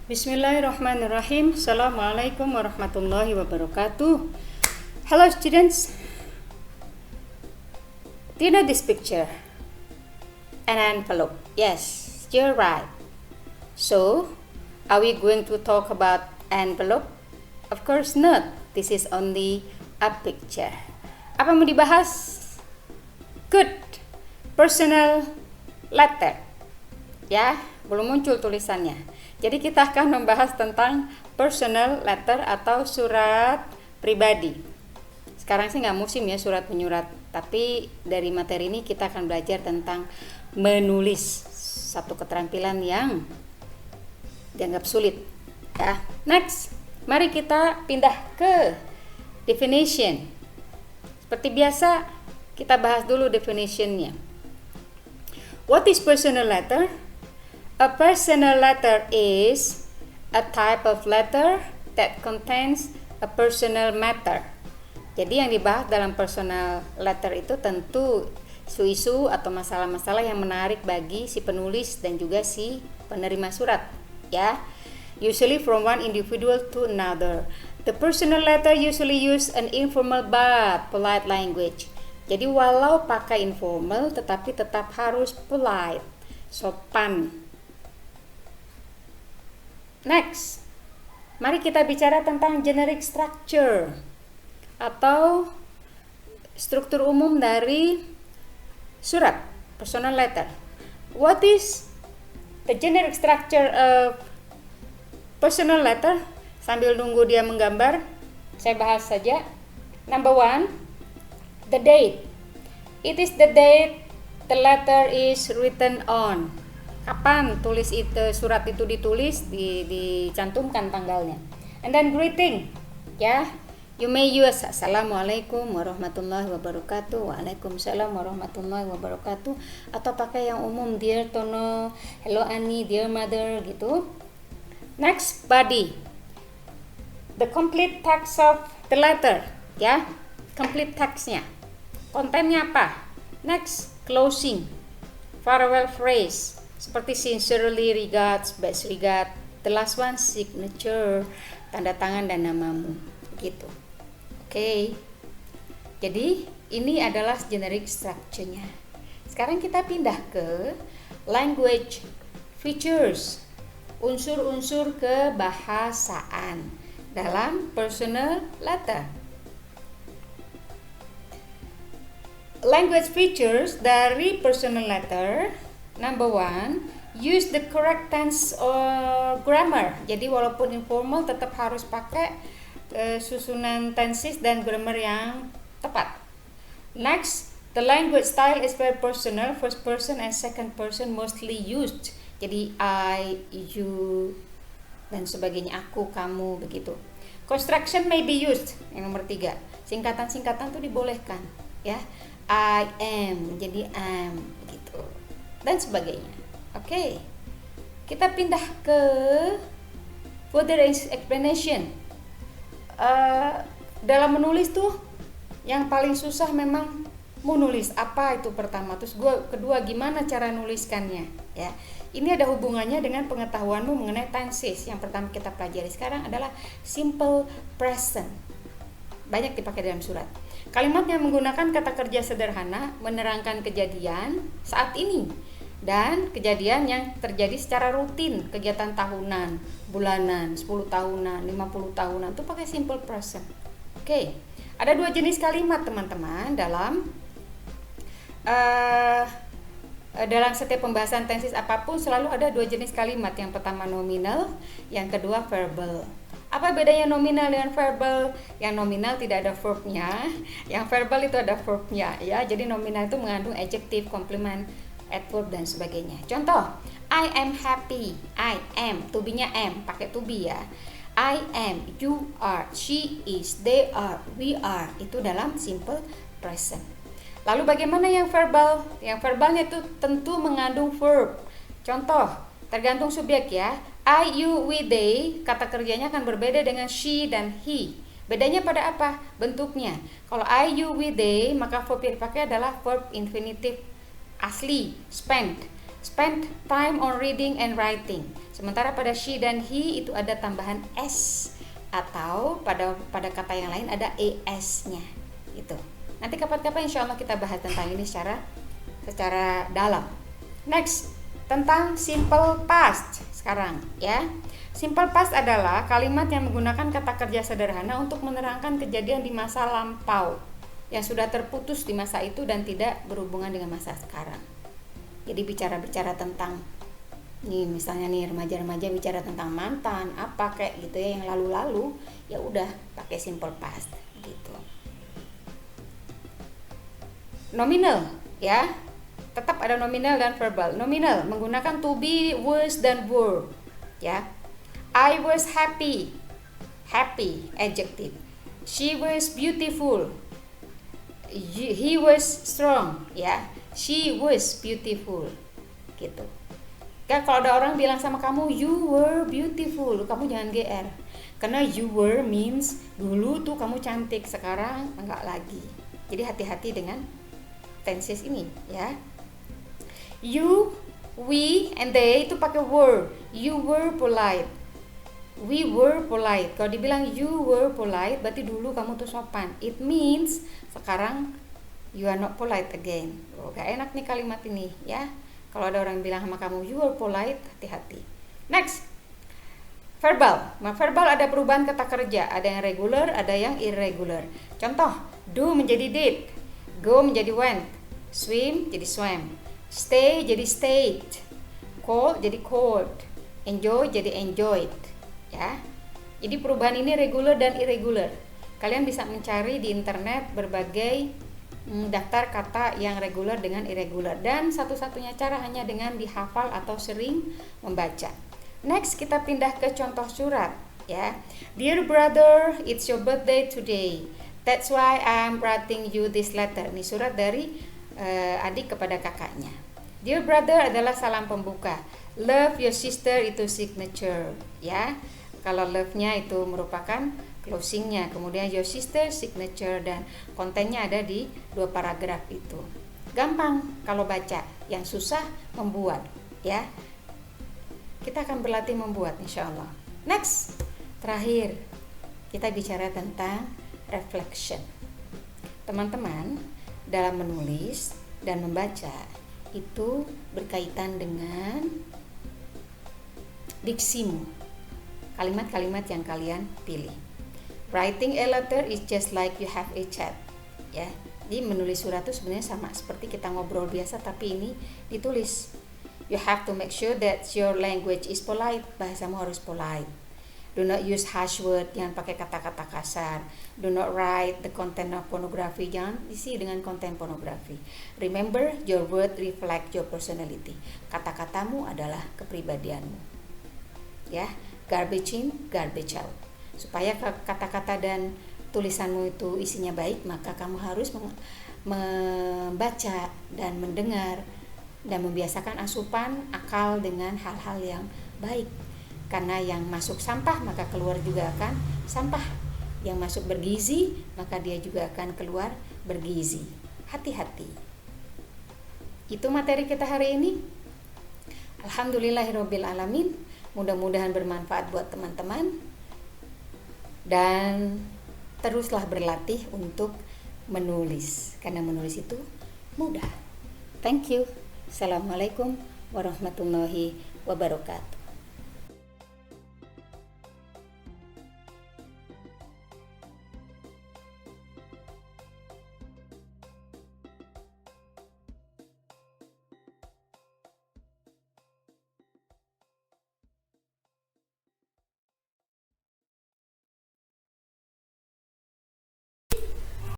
Bismillahirrahmanirrahim. Assalamualaikum warahmatullahi wabarakatuh. Hello students. Do you know this picture? An envelope. Yes, you're right. So, are we going to talk about envelope? Of course not. This is only a picture. Apa yang mau dibahas? Good. Personal letter. Ya, belum muncul tulisannya. Jadi kita akan membahas tentang personal letter atau surat pribadi. Sekarang sih nggak musim ya surat menyurat, tapi dari materi ini kita akan belajar tentang menulis, satu keterampilan yang dianggap sulit. Ya, next, mari kita pindah ke definition. Seperti biasa, kita bahas dulu definitionnya. What is personal letter? A personal letter is a type of letter that contains a personal matter. Jadi yang dibahas dalam personal letter itu tentu isu-isu atau masalah-masalah yang menarik bagi si penulis dan juga si penerima surat, ya. Usually from one individual to another. The personal letter usually use an informal but polite language. Jadi walau pakai informal tetapi tetap harus polite, sopan. Next, mari kita bicara tentang generic structure atau struktur umum dari surat, personal letter. What is the generic structure of personal letter? Sambil nunggu dia menggambar, saya bahas saja. Number one, the date. It is the date the letter is written on. Kapan surat itu ditulis, dicantumkan tanggalnya. And then greeting, ya. You may use Assalamualaikum warahmatullahi wabarakatuh, Waalaikumsalam warahmatullahi wabarakatuh, atau pakai yang umum, Dear Tono, Hello Ani, Dear Mother, gitu. Next, body. The complete text of the letter, ya. Complete textnya. Kontennya apa? Next, closing. Farewell phrase. Seperti sincerely regards, best regard. The last one, signature, tanda tangan dan namamu, gitu. Oke. Jadi ini adalah generic structure-nya. Sekarang kita pindah ke language features, unsur-unsur kebahasaan dalam personal letter. Language features dari personal letter. Number one, use the correct tense or grammar. Jadi walaupun informal tetap harus pakai susunan tenses dan grammar yang tepat. Next, the language style is very personal. First person and second person mostly used. Jadi I, you, dan sebagainya. Aku, kamu, begitu. Construction may be used. Yang nomor 3, singkatan-singkatan itu dibolehkan, ya. I am, jadi am, gitu. Dan sebagainya. Oke. Kita pindah ke further explanation. Dalam menulis tuh yang paling susah memang menulis apa itu pertama, terus kedua gimana cara nuliskannya, ya. Ini ada hubungannya dengan pengetahuanmu mengenai tenses. Yang pertama kita pelajari sekarang adalah simple present. Banyak dipakai dalam surat. Kalimat yang menggunakan kata kerja sederhana menerangkan kejadian saat ini dan kejadian yang terjadi secara rutin, kegiatan tahunan, bulanan, 10 tahunan, 50 tahunan, itu pakai simple present. Oke. Ada 2 jenis kalimat teman-teman dalam setiap pembahasan tenses apapun selalu ada 2 jenis kalimat. Yang pertama nominal, yang kedua verbal. Apa bedanya nominal dengan verbal? Yang nominal tidak ada verbnya, yang verbal itu ada verbnya, ya. Jadi nominal itu mengandung adjective, complement, adverb dan sebagainya. Contoh, I am happy. I am, to be-nya am, pakai to be, ya. I am, you are, she is, they are, we are. Itu dalam simple present. Lalu bagaimana yang verbal? Yang verbalnya itu tentu mengandung verb. Contoh, tergantung subjek, ya. I, you, we, they, kata kerjanya akan berbeda dengan she dan he. Bedanya pada apa? Bentuknya. Kalau I, you, we, they, maka verb yang dipakai adalah verb infinitive asli, spent. Spend time on reading and writing. Sementara pada she dan he itu ada tambahan s, atau pada kata yang lain ada es-nya gitu. Nanti kapan-kapan insya Allah kita bahas tentang ini secara dalam. Next, tentang simple past sekarang ya. Simple past adalah kalimat yang menggunakan kata kerja sederhana untuk menerangkan kejadian di masa lampau yang sudah terputus di masa itu dan tidak berhubungan dengan masa sekarang. Jadi bicara-bicara tentang nih, misalnya nih remaja-remaja bicara tentang mantan apa kayak gitu ya, yang lalu-lalu, ya udah pakai simple past gitu. Nominal ya, tetap ada nominal dan verbal. Nominal menggunakan to be, was, dan were ya. I was happy, happy adjective. She was beautiful, he was strong ya. She was beautiful gitu. Ya, kalau ada orang bilang sama kamu you were beautiful, kamu jangan GR, karena you were means dulu tuh kamu cantik, sekarang enggak lagi. Jadi hati-hati dengan tenses ini ya. You, we, and they itu pakai were. You were polite, we were polite. Kalau dibilang you were polite, berarti dulu kamu tuh sopan. It means sekarang you are not polite again. Gak enak nih kalimat ini ya. Kalau ada orang bilang sama kamu you are polite, hati-hati. Next, verbal. Nah, verbal ada perubahan kata kerja, ada yang regular, ada yang irregular. Contoh, do menjadi did, go menjadi went, swim jadi swam, stay jadi stayed, call jadi called, enjoy jadi enjoyed ya. Jadi perubahan ini regular dan irregular. Kalian bisa mencari di internet berbagai daftar kata yang regular dengan irregular, dan satu-satunya cara hanya dengan dihafal atau sering membaca. Next, kita pindah ke contoh surat ya. Dear brother, it's your birthday today. That's why I'm writing you this letter. Ini surat dari adik kepada kakaknya. Dear brother adalah salam pembuka. Love your sister itu signature ya. Kalau love-nya itu merupakan closingnya, kemudian your sister signature, dan kontennya ada di 2 paragraf itu. Gampang kalau baca, yang susah membuat ya. Kita akan berlatih membuat insya Allah. Next, terakhir kita bicara tentang reflection. Teman-teman, dalam menulis dan membaca itu berkaitan dengan diksimu, kalimat-kalimat yang kalian pilih. Writing a letter is just like you have a chat ya. Jadi menulis surat itu sebenarnya sama seperti kita ngobrol biasa, tapi ini ditulis. You have to make sure that your language is polite. Bahasamu harus polite. Do not use harsh word, jangan pakai kata-kata kasar. Do not write the content of pornography, jangan isi dengan konten pornografi. Remember, your word reflect your personality. Kata-katamu adalah kepribadianmu ya. Garbage in, garbage out. Supaya kata-kata dan tulisanmu itu isinya baik, maka kamu harus membaca dan mendengar dan membiasakan asupan akal dengan hal-hal yang baik. Karena yang masuk sampah maka keluar juga akan sampah. Yang masuk bergizi maka dia juga akan keluar bergizi. Hati-hati. Itu materi kita hari ini. Alhamdulillahirabbil alamin. Mudah-mudahan bermanfaat buat teman-teman. Dan teruslah berlatih untuk menulis, karena menulis itu mudah. Thank you. Assalamualaikum warahmatullahi wabarakatuh.